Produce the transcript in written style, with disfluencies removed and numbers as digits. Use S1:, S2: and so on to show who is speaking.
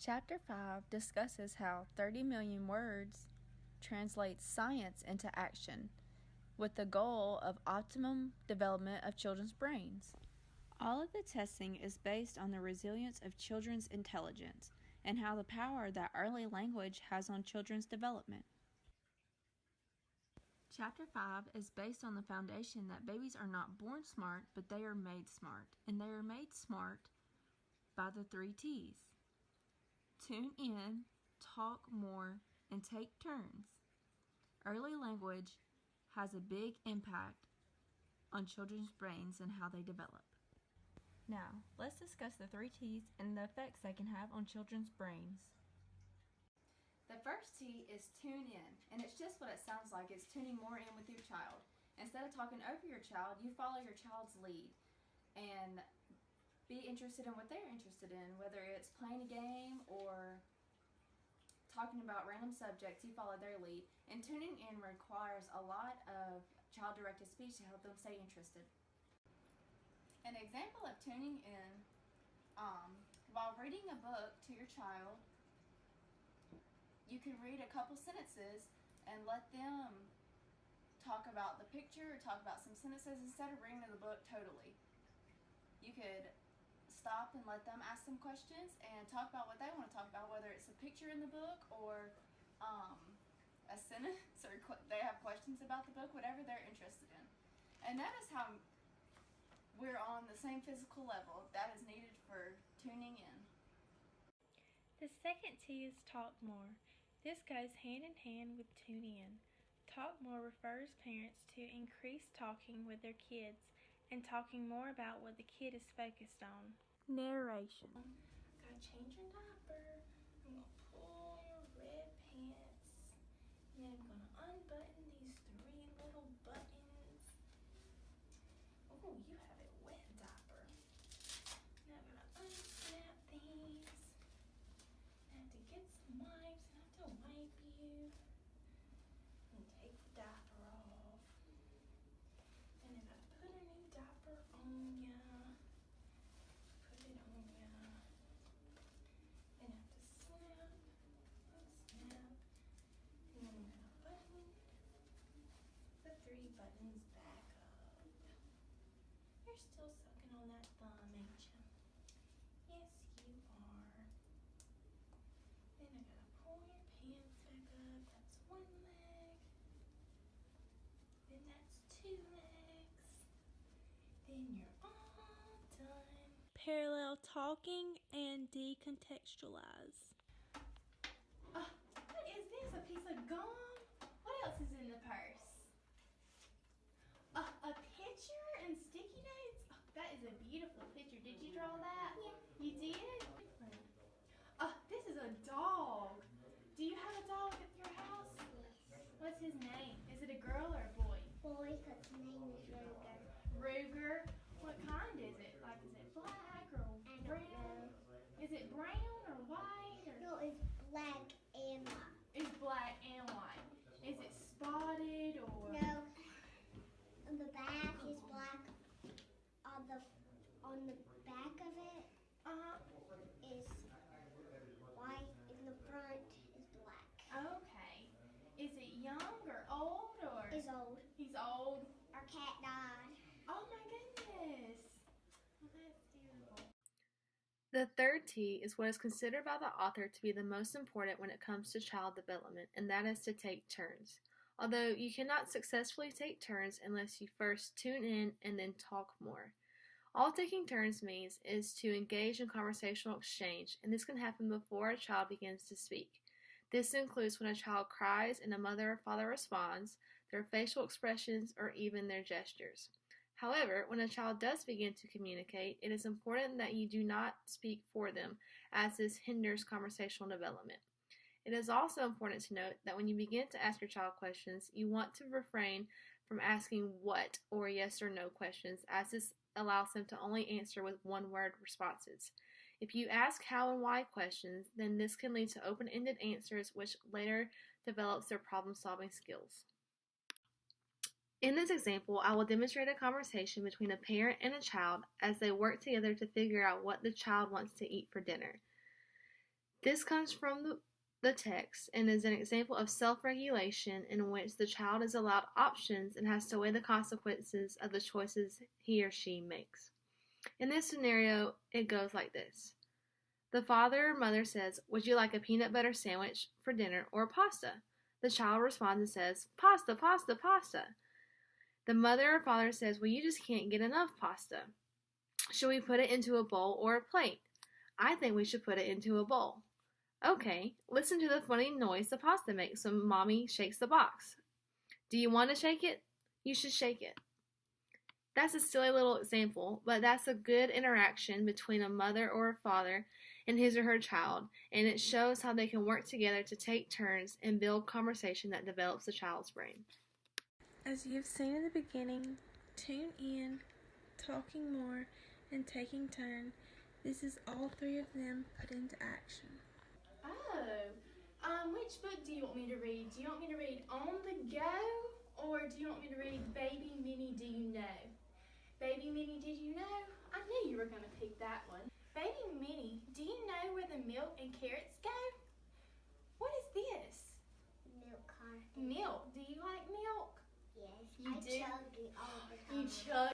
S1: Chapter 5 discusses how 30 million words translates science into action, with the goal of optimum development of children's brains. All of the testing is based on the resilience of children's intelligence and how the power that early language has on children's development. Chapter 5 is based on the foundation that babies are not born smart, but they are made smart, and they are made smart by the 3 T's. Tune in, talk more, and take turns. Early language has a big impact on children's brains and how they develop. Now, let's discuss the 3 T's and the effects they can have on children's brains. The first T is tune in, and it's just what it sounds like. It's tuning more in with your child. Instead of talking over your child, you follow your child's lead and be interested in what they're interested in, whether it's playing a game or talking about random subjects. You follow their lead, and tuning in requires a lot of child-directed speech to help them stay interested. An example of tuning in, while reading a book to your child, you can read a couple sentences and let them talk about the picture or talk about some sentences instead of reading the book totally. You could stop and let them ask some questions and talk about what they want to talk about, whether it's a picture in the book or a sentence, or they have questions about the book, whatever they're interested in. And that is how we're on the same physical level that is needed for tuning in.
S2: The second T is talk more. This goes hand in hand with tune in. Talk more refers parents to increase talking with their kids and talking more about what the kid is focused on. Narration.
S3: Gotta change your diaper. I'm gonna pull your red pants. And then I'm gonna unbutton these 3 little buttons. Oh, you have a wet diaper. Now I'm gonna unsnap these. I have to get some wipes and I have to wipe you. And take the diaper off. And then I put a new diaper on ya. Put it on ya. Then I have to snap. Snap. And then I'm gonna button the 3 buttons back up. You're still sucking on that thumb, ain't you? Yes, you are. Then I gotta pull your pants back up. That's 1 leg. Then that's 2 legs. Then you're all done.
S2: Parallel talking and decontextualize.
S3: What is this? A piece of gum? What else is in the purse? A picture and sticky notes? Oh, that is a beautiful picture. Did you draw that? Yeah. You did? This is a dog. Do you have a dog at your house?
S4: Yes.
S3: What's his name? Is it a girl or a boy?
S4: Boy, because his name is Ruger.
S3: Ruger? What kind is it? Like, is it black or brown? Is it brown or white? Or?
S4: No, it's black and white.
S3: It's black and white. Is it spotted or?
S4: No. On the back is black. On the back of it is white, and the front is black.
S3: Okay. Is it young or old or?
S4: It's old.
S3: He's old.
S4: Our cat died.
S3: Oh my goodness. Well, that's beautiful.
S5: The third T is what is considered by the author to be the most important when it comes to child development, and that is to take turns. Although you cannot successfully take turns unless you first tune in and then talk more. All taking turns means is to engage in conversational exchange, and this can happen before a child begins to speak. This includes when a child cries and a mother or father responds, their facial expressions, or even their gestures. However, when a child does begin to communicate, it is important that you do not speak for them, as this hinders conversational development. It is also important to note that when you begin to ask your child questions, you want to refrain from asking what or yes or no questions, as this allows them to only answer with one-word responses. If you ask how and why questions, then this can lead to open-ended answers, which later develops their problem-solving skills. In this example, I will demonstrate a conversation between a parent and a child as they work together to figure out what the child wants to eat for dinner. This comes from the text and is an example of self-regulation in which the child is allowed options and has to weigh the consequences of the choices he or she makes. In this scenario, it goes like this. The father or mother says, "Would you like a peanut butter sandwich for dinner or pasta?" The child responds and says, "Pasta, pasta, pasta." The mother or father says, "Well, you just can't get enough pasta. Should we put it into a bowl or a plate?" "I think we should put it into a bowl." "Okay, listen to the funny noise the pasta makes when Mommy shakes the box. Do you want to shake it? You should shake it." That's a silly little example, but that's a good interaction between a mother or a father and his or her child, and it shows how they can work together to take turns and build conversation that develops the child's brain.
S2: As you've seen in the beginning, tune in, talking more, and taking turn. This is all three of them put into action.
S3: Which book do you want me to read? Do you want me to read On the Go, or do you want me to read Baby Minnie Do You Know? Baby Minnie Did You Know? I knew you were going to pick that one. Baby Minnie, do you know where the milk and carrots go? What is this?
S4: Milk carton.
S3: Milk. Do you like milk?
S4: Yes,
S3: You
S4: I
S3: do?
S4: chug it all the time.
S3: You chug